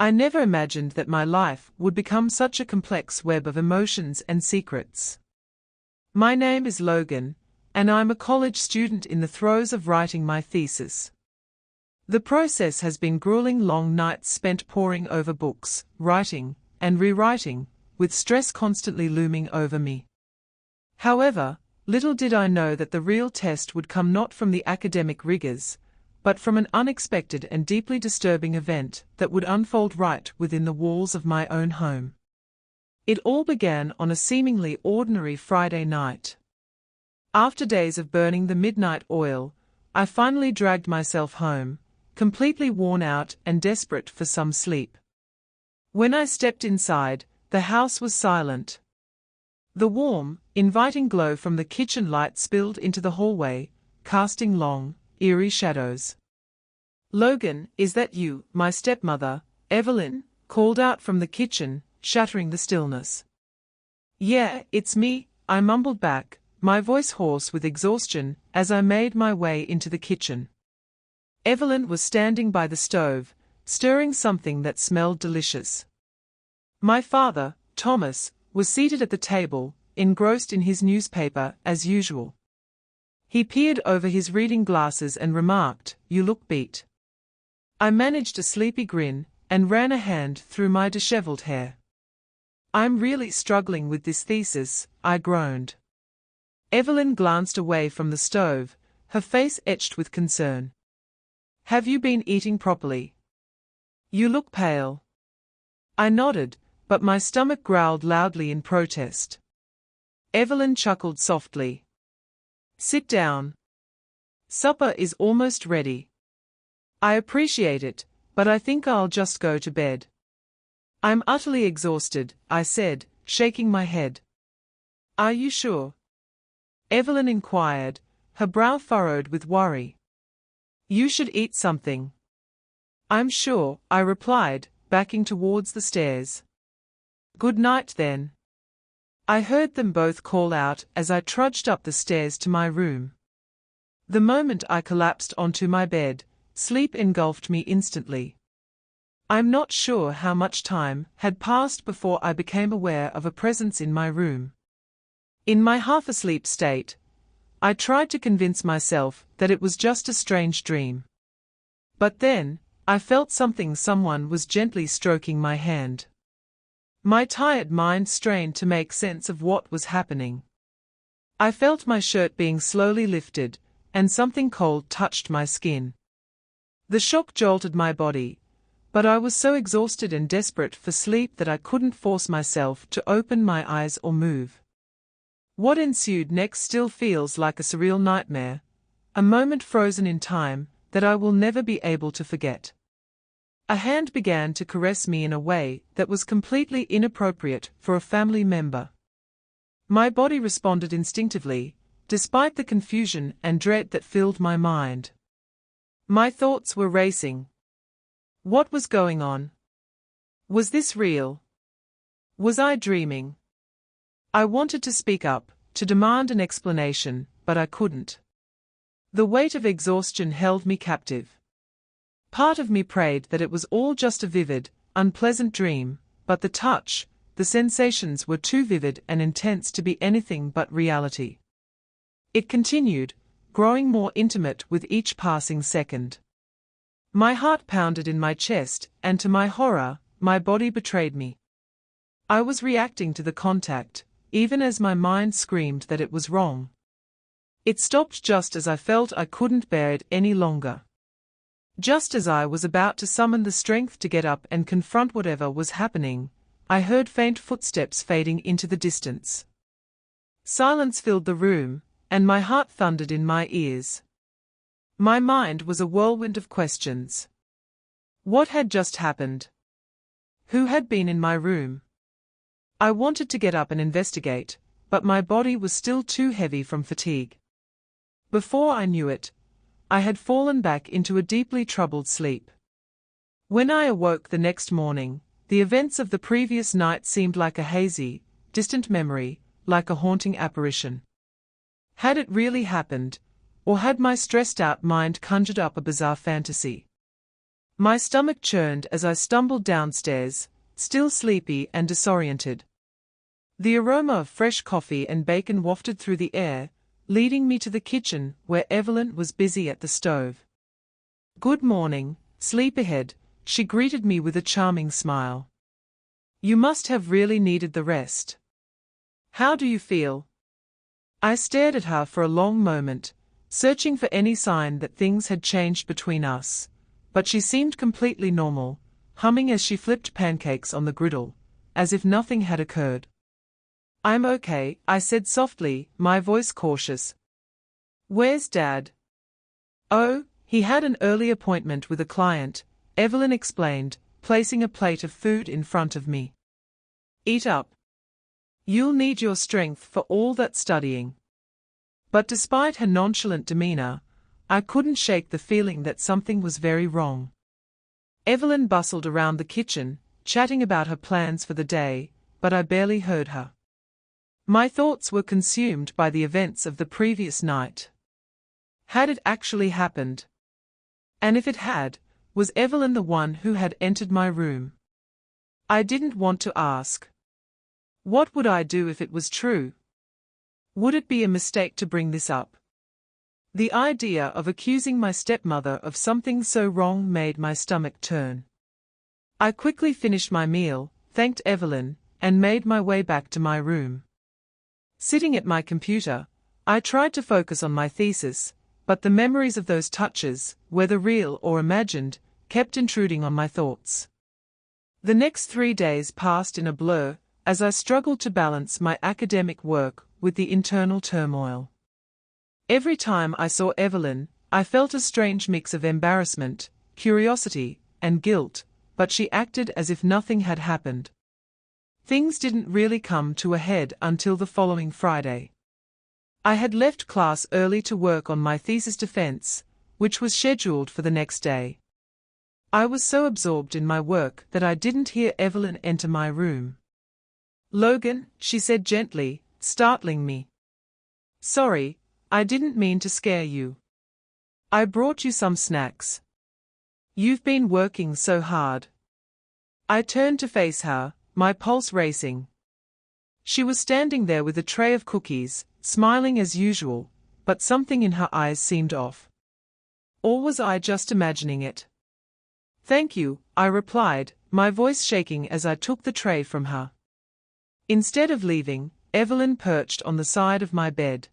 I never imagined that my life would become such a complex web of emotions and secrets. My name is Logan, and I'm a college student in the throes of writing my thesis. The process has been grueling, long nights spent poring over books, writing, and rewriting, with stress constantly looming over me. However, little did I know that the real test would come not from the academic rigors, but from an unexpected and deeply disturbing event that would unfold right within the walls of my own home. It all began on a seemingly ordinary Friday night. After days of burning the midnight oil, I finally dragged myself home, completely worn out and desperate for some sleep. When I stepped inside, the house was silent. The warm, inviting glow from the kitchen light spilled into the hallway, casting long, eerie shadows. "Logan, is that you?" my stepmother, Evelyn, called out from the kitchen, shattering the stillness. "Yeah, it's me," I mumbled back, my voice hoarse with exhaustion, as I made my way into the kitchen. Evelyn was standing by the stove, stirring something that smelled delicious. My father, Thomas, was seated at the table, engrossed in his newspaper as usual. He peered over his reading glasses and remarked, "You look beat." I managed a sleepy grin and ran a hand through my disheveled hair. "I'm really struggling with this thesis," I groaned. Evelyn glanced away from the stove, her face etched with concern. "Have you been eating properly? You look pale." I nodded, but my stomach growled loudly in protest. Evelyn chuckled softly. "Sit down. Supper is almost ready." "I appreciate it, but I think I'll just go to bed." "I'm utterly exhausted," I said, shaking my head. "Are you sure?" Evelyn inquired, her brow furrowed with worry. "You should eat something." "I'm sure," I replied, backing towards the stairs. "Good night then." I heard them both call out as I trudged up the stairs to my room. The moment I collapsed onto my bed, sleep engulfed me instantly. I'm not sure how much time had passed before I became aware of a presence in my room. In my half-asleep state, I tried to convince myself that it was just a strange dream. But then, I felt someone was gently stroking my hand. My tired mind strained to make sense of what was happening. I felt my shirt being slowly lifted, and something cold touched my skin. The shock jolted my body, but I was so exhausted and desperate for sleep that I couldn't force myself to open my eyes or move. What ensued next still feels like a surreal nightmare, a moment frozen in time that I will never be able to forget. A hand began to caress me in a way that was completely inappropriate for a family member. My body responded instinctively, despite the confusion and dread that filled my mind. My thoughts were racing. What was going on? Was this real? Was I dreaming? I wanted to speak up, to demand an explanation, but I couldn't. The weight of exhaustion held me captive. Part of me prayed that it was all just a vivid, unpleasant dream, but the touch, the sensations were too vivid and intense to be anything but reality. It continued, growing more intimate with each passing second. My heart pounded in my chest, and to my horror, my body betrayed me. I was reacting to the contact, even as my mind screamed that it was wrong. It stopped just as I felt I couldn't bear it any longer. Just as I was about to summon the strength to get up and confront whatever was happening, I heard faint footsteps fading into the distance. Silence filled the room, and my heart thundered in my ears. My mind was a whirlwind of questions. What had just happened? Who had been in my room? I wanted to get up and investigate, but my body was still too heavy from fatigue. Before I knew it, I had fallen back into a deeply troubled sleep. When I awoke the next morning, the events of the previous night seemed like a hazy, distant memory, like a haunting apparition. Had it really happened, or had my stressed-out mind conjured up a bizarre fantasy? My stomach churned as I stumbled downstairs, still sleepy and disoriented. The aroma of fresh coffee and bacon wafted through the air, leading me to the kitchen where Evelyn was busy at the stove. "Good morning, sleepyhead," she greeted me with a charming smile. "You must have really needed the rest. How do you feel?" I stared at her for a long moment, searching for any sign that things had changed between us, but she seemed completely normal, humming as she flipped pancakes on the griddle, as if nothing had occurred. "I'm okay," I said softly, my voice cautious. "Where's Dad?" "Oh, he had an early appointment with a client," Evelyn explained, placing a plate of food in front of me. "Eat up. You'll need your strength for all that studying." But despite her nonchalant demeanor, I couldn't shake the feeling that something was very wrong. Evelyn bustled around the kitchen, chatting about her plans for the day, but I barely heard her. My thoughts were consumed by the events of the previous night. Had it actually happened? And if it had, was Evelyn the one who had entered my room? I didn't want to ask. What would I do if it was true? Would it be a mistake to bring this up? The idea of accusing my stepmother of something so wrong made my stomach turn. I quickly finished my meal, thanked Evelyn, and made my way back to my room. Sitting at my computer, I tried to focus on my thesis, but the memories of those touches, whether real or imagined, kept intruding on my thoughts. The next 3 days passed in a blur, as I struggled to balance my academic work with the internal turmoil. Every time I saw Evelyn, I felt a strange mix of embarrassment, curiosity, and guilt, but she acted as if nothing had happened. Things didn't really come to a head until the following Friday. I had left class early to work on my thesis defense, which was scheduled for the next day. I was so absorbed in my work that I didn't hear Evelyn enter my room. "Logan," she said gently, startling me. "Sorry, I didn't mean to scare you. I brought you some snacks. You've been working so hard." I turned to face her, my pulse racing. She was standing there with a tray of cookies, smiling as usual, but something in her eyes seemed off. Or was I just imagining it? "Thank you," I replied, my voice shaking as I took the tray from her. Instead of leaving, Evelyn perched on the side of my bed.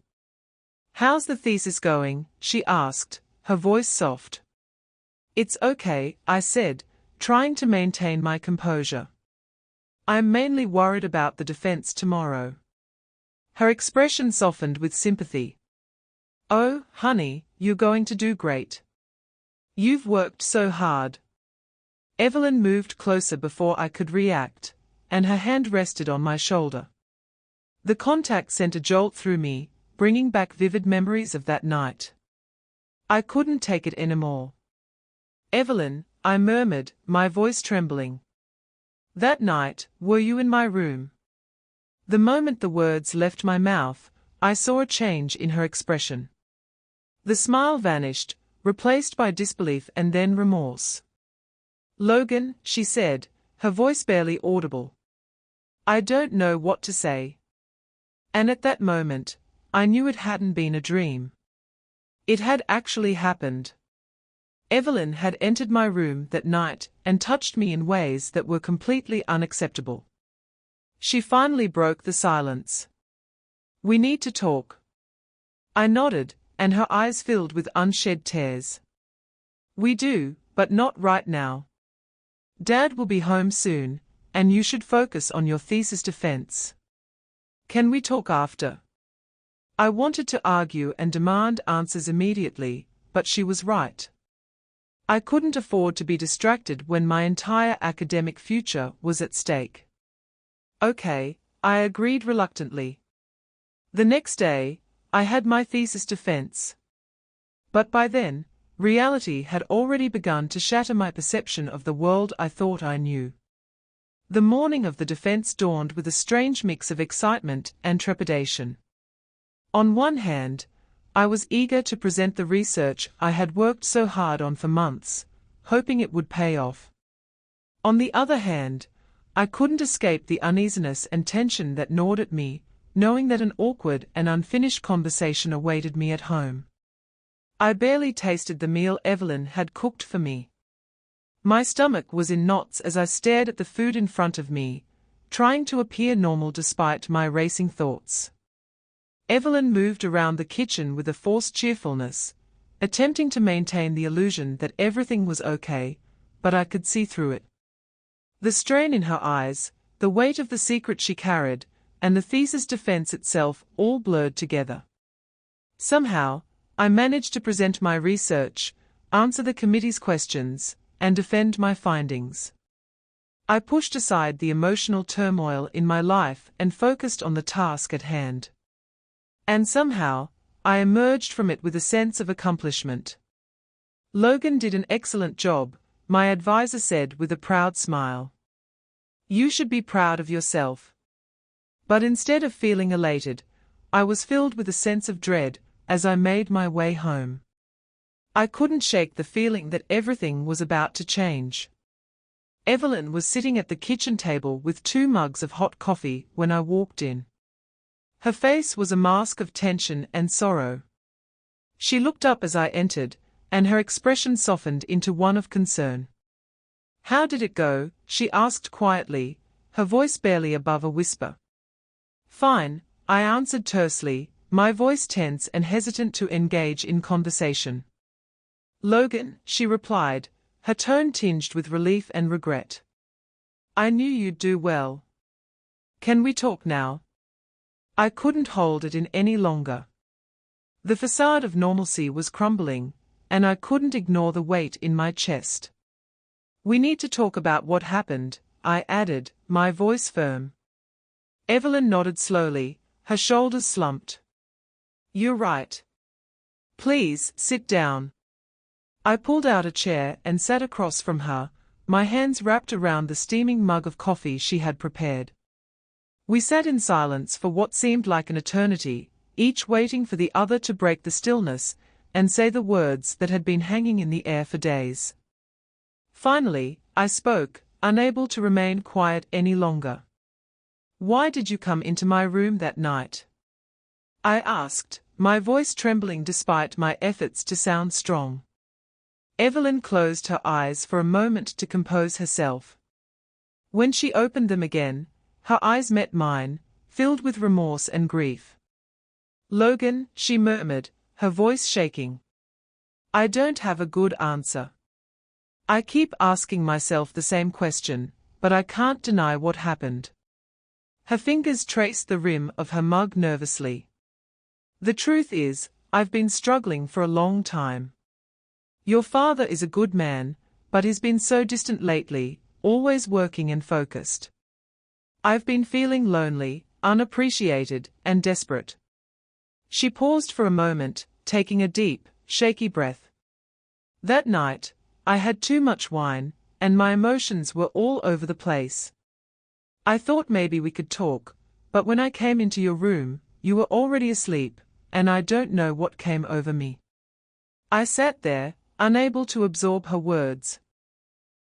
"How's the thesis going?" she asked, her voice soft. "It's okay," I said, trying to maintain my composure. "I'm mainly worried about the defense tomorrow." Her expression softened with sympathy. "Oh, honey, you're going to do great. You've worked so hard." Evelyn moved closer before I could react, and her hand rested on my shoulder. The contact sent a jolt through me, bringing back vivid memories of that night. I couldn't take it anymore. "Evelyn," I murmured, my voice trembling. "That night, were you in my room?" The moment the words left my mouth, I saw a change in her expression. The smile vanished, replaced by disbelief and then remorse. "Logan," she said, her voice barely audible. I don't know what to say. And at that moment, I knew it hadn't been a dream. It had actually happened. Evelyn had entered my room that night and touched me in ways that were completely unacceptable. She finally broke the silence. "We need to talk." I nodded, and her eyes filled with unshed tears. "We do, but not right now. Dad will be home soon, and you should focus on your thesis defense. Can we talk after?" I wanted to argue and demand answers immediately, but she was right. I couldn't afford to be distracted when my entire academic future was at stake. "Okay," I agreed reluctantly. The next day, I had my thesis defense. But by then, reality had already begun to shatter my perception of the world I thought I knew. The morning of the defense dawned with a strange mix of excitement and trepidation. On one hand, I was eager to present the research I had worked so hard on for months, hoping it would pay off. On the other hand, I couldn't escape the uneasiness and tension that gnawed at me, knowing that an awkward and unfinished conversation awaited me at home. I barely tasted the meal Evelyn had cooked for me. My stomach was in knots as I stared at the food in front of me, trying to appear normal despite my racing thoughts. Evelyn moved around the kitchen with a forced cheerfulness, attempting to maintain the illusion that everything was okay, but I could see through it. The strain in her eyes, the weight of the secret she carried, and the thesis defense itself all blurred together. Somehow, I managed to present my research, answer the committee's questions, and defend my findings. I pushed aside the emotional turmoil in my life and focused on the task at hand. And somehow, I emerged from it with a sense of accomplishment. "Logan did an excellent job," my advisor said with a proud smile. "You should be proud of yourself." But instead of feeling elated, I was filled with a sense of dread as I made my way home. I couldn't shake the feeling that everything was about to change. Evelyn was sitting at the kitchen table with 2 mugs of hot coffee when I walked in. Her face was a mask of tension and sorrow. She looked up as I entered, and her expression softened into one of concern. "How did it go?" she asked quietly, her voice barely above a whisper. "Fine," I answered tersely, my voice tense and hesitant to engage in conversation. "Logan," she replied, her tone tinged with relief and regret. "I knew you'd do well. Can we talk now?" I couldn't hold it in any longer. The facade of normalcy was crumbling, and I couldn't ignore the weight in my chest. "We need to talk about what happened," I added, my voice firm. Evelyn nodded slowly, her shoulders slumped. "You're right. Please, sit down." I pulled out a chair and sat across from her, my hands wrapped around the steaming mug of coffee she had prepared. We sat in silence for what seemed like an eternity, each waiting for the other to break the stillness and say the words that had been hanging in the air for days. Finally, I spoke, unable to remain quiet any longer. "Why did you come into my room that night?" I asked, my voice trembling despite my efforts to sound strong. Evelyn closed her eyes for a moment to compose herself. When she opened them again, her eyes met mine, filled with remorse and grief. "Logan," she murmured, her voice shaking. "I don't have a good answer. I keep asking myself the same question, but I can't deny what happened." Her fingers traced the rim of her mug nervously. "The truth is, I've been struggling for a long time. Your father is a good man, but he's been so distant lately, always working and focused. I've been feeling lonely, unappreciated, and desperate." She paused for a moment, taking a deep, shaky breath. "That night, I had too much wine, and my emotions were all over the place. I thought maybe we could talk, but when I came into your room, you were already asleep, and I don't know what came over me." I sat there, unable to absorb her words.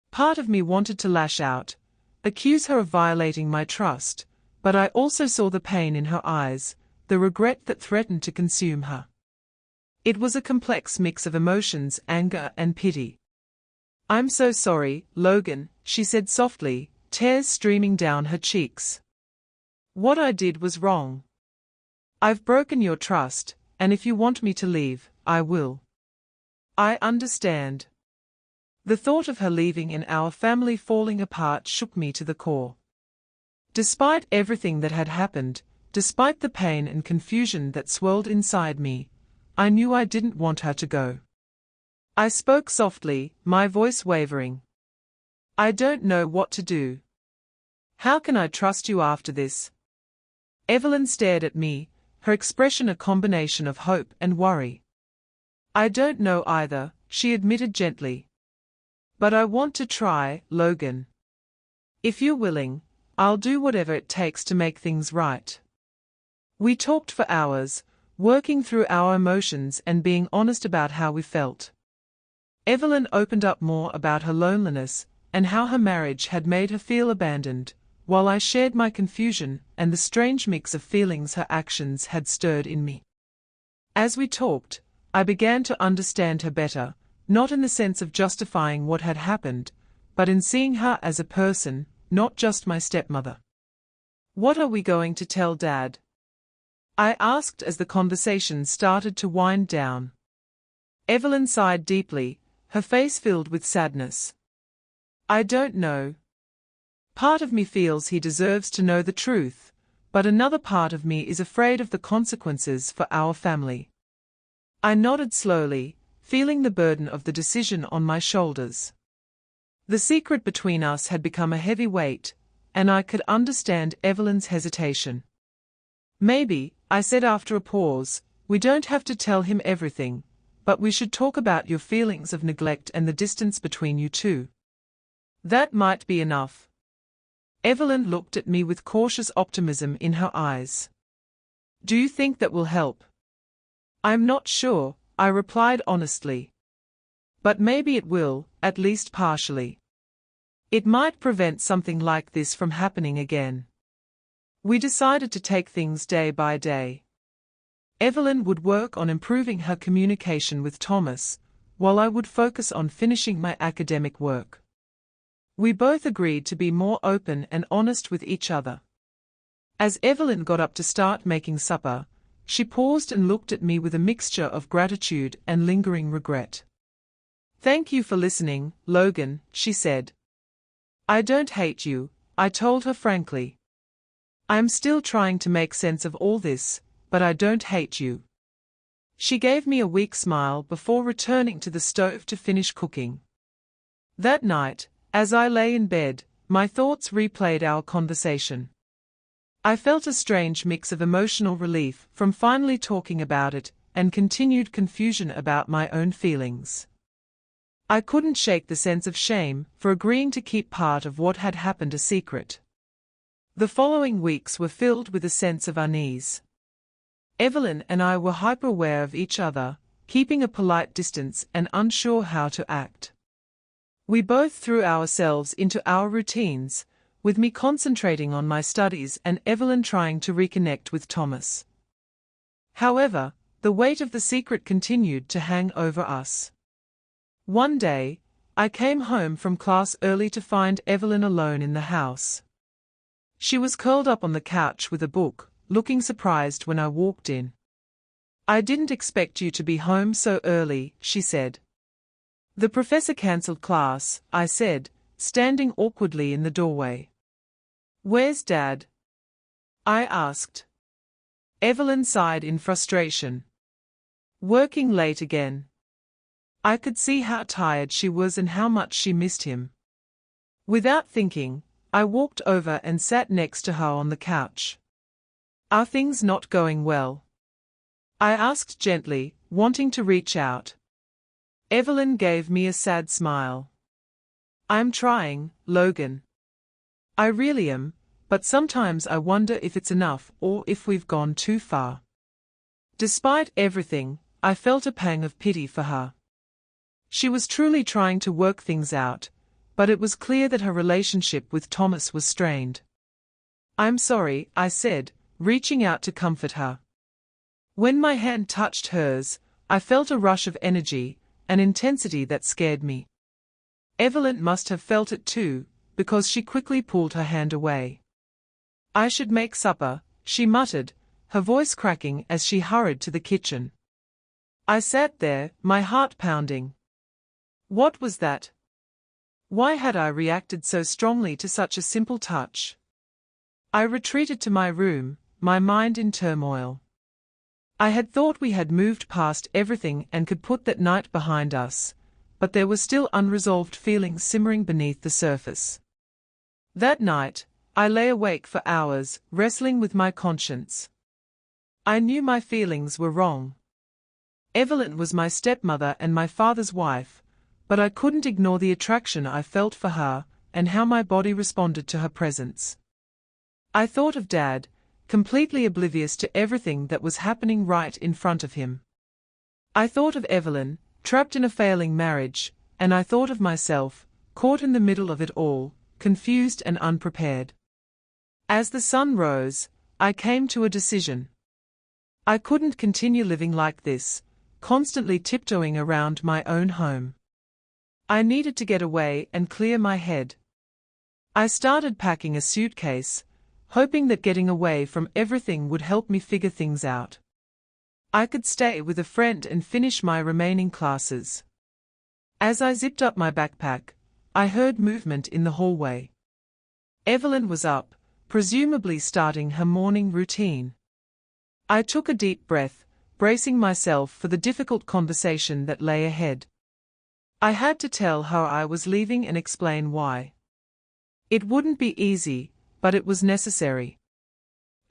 Part of me wanted to lash out, accuse her of violating my trust, but I also saw the pain in her eyes, the regret that threatened to consume her. It was a complex mix of emotions, anger, and pity. "I'm so sorry, Logan," she said softly, tears streaming down her cheeks. "What I did was wrong. I've broken your trust, and if you want me to leave, I will." "I understand." The thought of her leaving and our family falling apart shook me to the core. Despite everything that had happened, despite the pain and confusion that swirled inside me, I knew I didn't want her to go. I spoke softly, my voice wavering. "I don't know what to do. How can I trust you after this?" Evelyn stared at me, her expression a combination of hope and worry. "I don't know either," she admitted gently. "But I want to try, Logan. If you're willing, I'll do whatever it takes to make things right." We talked for hours, working through our emotions and being honest about how we felt. Evelyn opened up more about her loneliness and how her marriage had made her feel abandoned, while I shared my confusion and the strange mix of feelings her actions had stirred in me. As we talked, I began to understand her better, not in the sense of justifying what had happened, but in seeing her as a person, not just my stepmother. "What are we going to tell Dad?" I asked as the conversation started to wind down. Evelyn sighed deeply, her face filled with sadness. "I don't know. Part of me feels he deserves to know the truth, but another part of me is afraid of the consequences for our family." I nodded slowly, feeling the burden of the decision on my shoulders. The secret between us had become a heavy weight, and I could understand Evelyn's hesitation. "Maybe," I said after a pause, "we don't have to tell him everything, but we should talk about your feelings of neglect and the distance between you two. That might be enough." Evelyn looked at me with cautious optimism in her eyes. "Do you think that will help?" "I'm not sure," I replied honestly. "But maybe it will, at least partially. It might prevent something like this from happening again." We decided to take things day by day. Evelyn would work on improving her communication with Thomas, while I would focus on finishing my academic work. We both agreed to be more open and honest with each other. As Evelyn got up to start making supper, she paused and looked at me with a mixture of gratitude and lingering regret. "Thank you for listening, Logan," she said. "I don't hate you," I told her frankly. "I am still trying to make sense of all this, but I don't hate you." She gave me a weak smile before returning to the stove to finish cooking. That night, as I lay in bed, my thoughts replayed our conversation. I felt a strange mix of emotional relief from finally talking about it and continued confusion about my own feelings. I couldn't shake the sense of shame for agreeing to keep part of what had happened a secret. The following weeks were filled with a sense of unease. Evelyn and I were hyper-aware of each other, keeping a polite distance and unsure how to act. We both threw ourselves into our routines, with me concentrating on my studies and Evelyn trying to reconnect with Thomas. However, the weight of the secret continued to hang over us. One day, I came home from class early to find Evelyn alone in the house. She was curled up on the couch with a book, looking surprised when I walked in. "I didn't expect you to be home so early," she said. "The professor cancelled class," I said, standing awkwardly in the doorway. "Where's Dad?" I asked. Evelyn sighed in frustration. "Working late again." I could see how tired she was and how much she missed him. Without thinking, I walked over and sat next to her on the couch. "Are things not going well?" I asked gently, wanting to reach out. Evelyn gave me a sad smile. "I'm trying, Logan. I really am, but sometimes I wonder if it's enough or if we've gone too far." Despite everything, I felt a pang of pity for her. She was truly trying to work things out, but it was clear that her relationship with Thomas was strained. "I'm sorry," I said, reaching out to comfort her. When my hand touched hers, I felt a rush of energy, an intensity that scared me. Evelyn must have felt it too, because she quickly pulled her hand away. "I should make supper," she muttered, her voice cracking as she hurried to the kitchen. I sat there, my heart pounding. What was that? Why had I reacted so strongly to such a simple touch? I retreated to my room, my mind in turmoil. I had thought we had moved past everything and could put that night behind us, but there were still unresolved feelings simmering beneath the surface. That night, I lay awake for hours, wrestling with my conscience. I knew my feelings were wrong. Evelyn was my stepmother and my father's wife, but I couldn't ignore the attraction I felt for her and how my body responded to her presence. I thought of Dad, completely oblivious to everything that was happening right in front of him. I thought of Evelyn, trapped in a failing marriage, and I thought of myself, caught in the middle of it all, confused and unprepared. As the sun rose, I came to a decision. I couldn't continue living like this, constantly tiptoeing around my own home. I needed to get away and clear my head. I started packing a suitcase, hoping that getting away from everything would help me figure things out. I could stay with a friend and finish my remaining classes. As I zipped up my backpack, I heard movement in the hallway. Evelyn was up, presumably starting her morning routine. I took a deep breath, bracing myself for the difficult conversation that lay ahead. I had to tell her I was leaving and explain why. It wouldn't be easy, but it was necessary.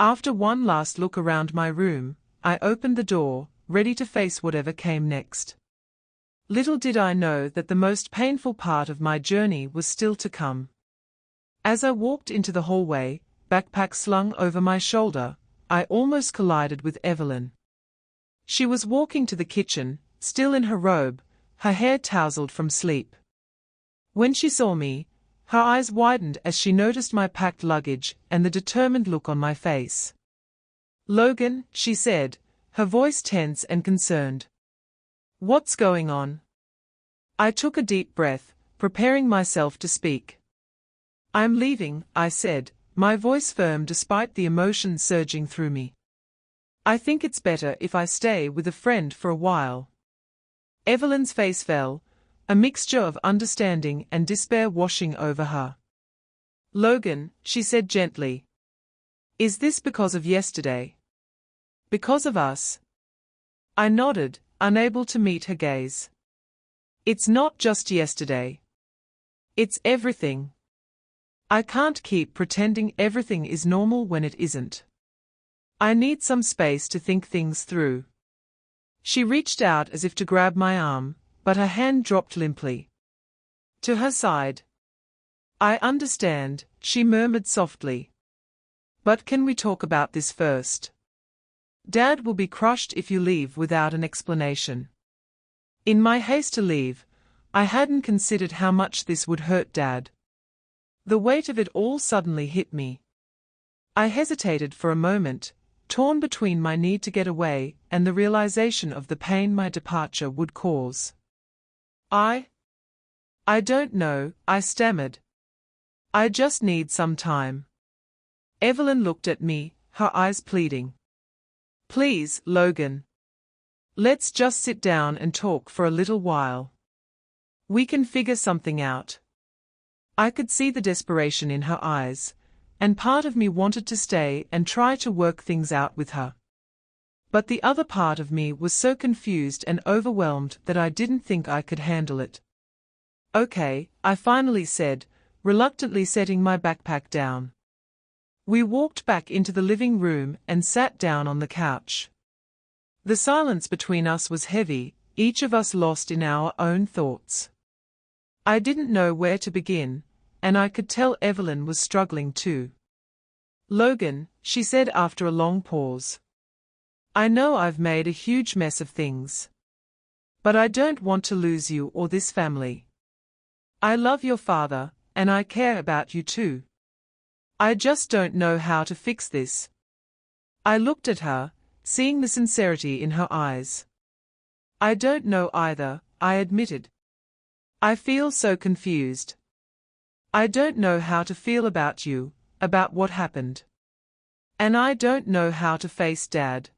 After one last look around my room, I opened the door, ready to face whatever came next. Little did I know that the most painful part of my journey was still to come. As I walked into the hallway, backpack slung over my shoulder, I almost collided with Evelyn. She was walking to the kitchen, still in her robe, her hair tousled from sleep. When she saw me, her eyes widened as she noticed my packed luggage and the determined look on my face. "Logan," she said, her voice tense and concerned. "What's going on?" I took a deep breath, preparing myself to speak. "I'm leaving," I said, my voice firm despite the emotion surging through me. "I think it's better if I stay with a friend for a while." Evelyn's face fell, a mixture of understanding and despair washing over her. "Logan," she said gently. "Is this because of yesterday? Because of us?" I nodded, unable to meet her gaze. "It's not just yesterday. It's everything. I can't keep pretending everything is normal when it isn't. I need some space to think things through." She reached out as if to grab my arm, but her hand dropped limply to her side. "I understand," she murmured softly. "But can we talk about this first? Dad will be crushed if you leave without an explanation." In my haste to leave, I hadn't considered how much this would hurt Dad. The weight of it all suddenly hit me. I hesitated for a moment, torn between my need to get away and the realization of the pain my departure would cause. I don't know," I stammered. "I just need some time." Evelyn looked at me, her eyes pleading. "Please, Logan. Let's just sit down and talk for a little while. We can figure something out." I could see the desperation in her eyes, and part of me wanted to stay and try to work things out with her. But the other part of me was so confused and overwhelmed that I didn't think I could handle it. "Okay," I finally said, reluctantly setting my backpack down. We walked back into the living room and sat down on the couch. The silence between us was heavy, each of us lost in our own thoughts. I didn't know where to begin, and I could tell Evelyn was struggling too. "Logan," she said after a long pause. "I know I've made a huge mess of things. But I don't want to lose you or this family. I love your father, and I care about you too. I just don't know how to fix this." I looked at her, seeing the sincerity in her eyes. "I don't know either," I admitted. "I feel so confused. I don't know how to feel about you, about what happened. And I don't know how to face Dad."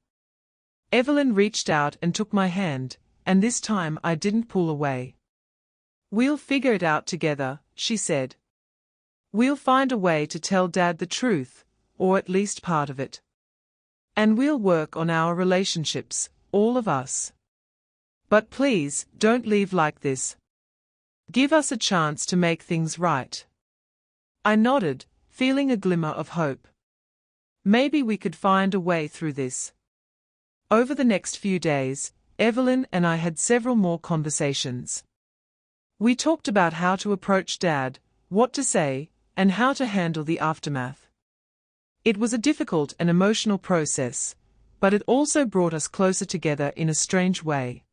Evelyn reached out and took my hand, and this time I didn't pull away. "We'll figure it out together," she said. "We'll find a way to tell Dad the truth, or at least part of it. And we'll work on our relationships, all of us. But please, don't leave like this. Give us a chance to make things right." I nodded, feeling a glimmer of hope. Maybe we could find a way through this. Over the next few days, Evelyn and I had several more conversations. We talked about how to approach Dad, what to say, and how to handle the aftermath. It was a difficult and emotional process, but it also brought us closer together in a strange way.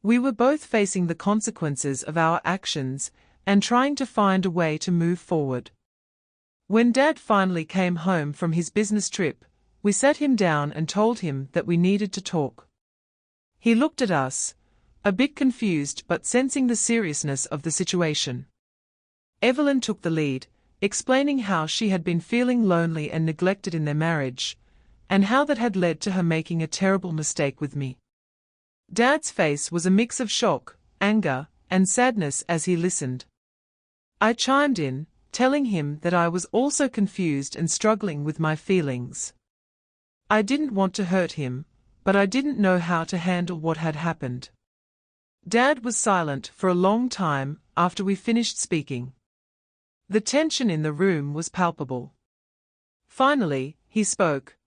We were both facing the consequences of our actions and trying to find a way to move forward. When Dad finally came home from his business trip, we sat him down and told him that we needed to talk. He looked at us, a bit confused but sensing the seriousness of the situation. Evelyn took the lead, explaining how she had been feeling lonely and neglected in their marriage, and how that had led to her making a terrible mistake with me. Dad's face was a mix of shock, anger, and sadness as he listened. I chimed in, telling him that I was also confused and struggling with my feelings. I didn't want to hurt him, but I didn't know how to handle what had happened. Dad was silent for a long time after we finished speaking. The tension in the room was palpable. Finally, he spoke.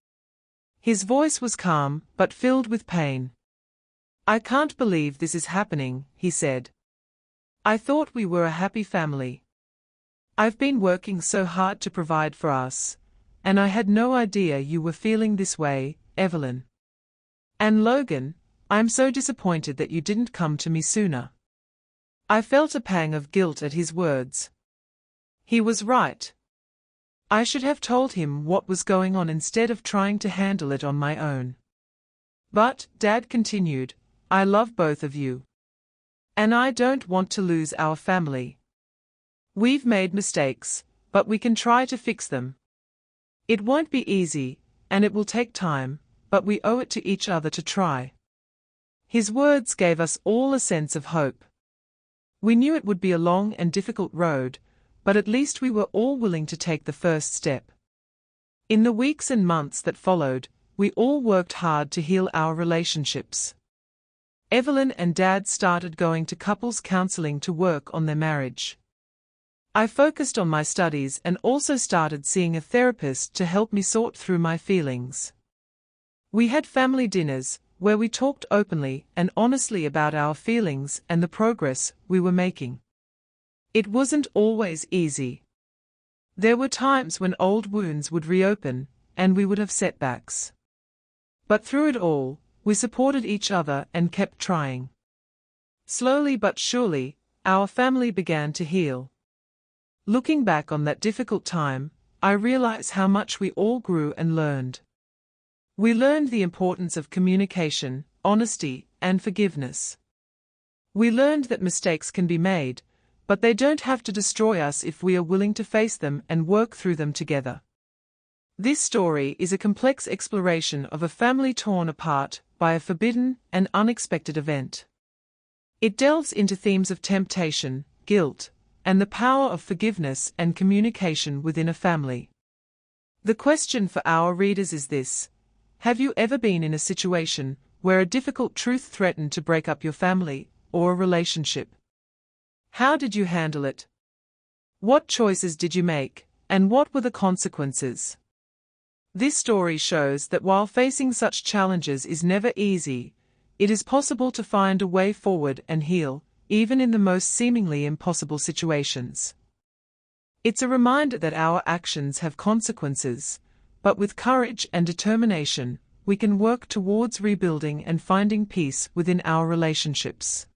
His voice was calm but filled with pain. "I can't believe this is happening," he said. "I thought we were a happy family. I've been working so hard to provide for us, and I had no idea you were feeling this way, Evelyn. And Logan, I'm so disappointed that you didn't come to me sooner." I felt a pang of guilt at his words. He was right. I should have told him what was going on instead of trying to handle it on my own. "But," Dad continued, "I love both of you. And I don't want to lose our family. We've made mistakes, but we can try to fix them. It won't be easy, and it will take time, but we owe it to each other to try." His words gave us all a sense of hope. We knew it would be a long and difficult road, but at least we were all willing to take the first step. In the weeks and months that followed, we all worked hard to heal our relationships. Evelyn and Dad started going to couples counseling to work on their marriage. I focused on my studies and also started seeing a therapist to help me sort through my feelings. We had family dinners, where we talked openly and honestly about our feelings and the progress we were making. It wasn't always easy. There were times when old wounds would reopen, and we would have setbacks. But through it all, we supported each other and kept trying. Slowly but surely, our family began to heal. Looking back on that difficult time, I realize how much we all grew and learned. We learned the importance of communication, honesty, and forgiveness. We learned that mistakes can be made, but they don't have to destroy us if we are willing to face them and work through them together. This story is a complex exploration of a family torn apart by a forbidden and unexpected event. It delves into themes of temptation, guilt, and the power of forgiveness and communication within a family. The question for our readers is this: have you ever been in a situation where a difficult truth threatened to break up your family or a relationship? How did you handle it? What choices did you make, and what were the consequences? This story shows that while facing such challenges is never easy, it is possible to find a way forward and heal, even in the most seemingly impossible situations. It's a reminder that our actions have consequences, but with courage and determination, we can work towards rebuilding and finding peace within our relationships.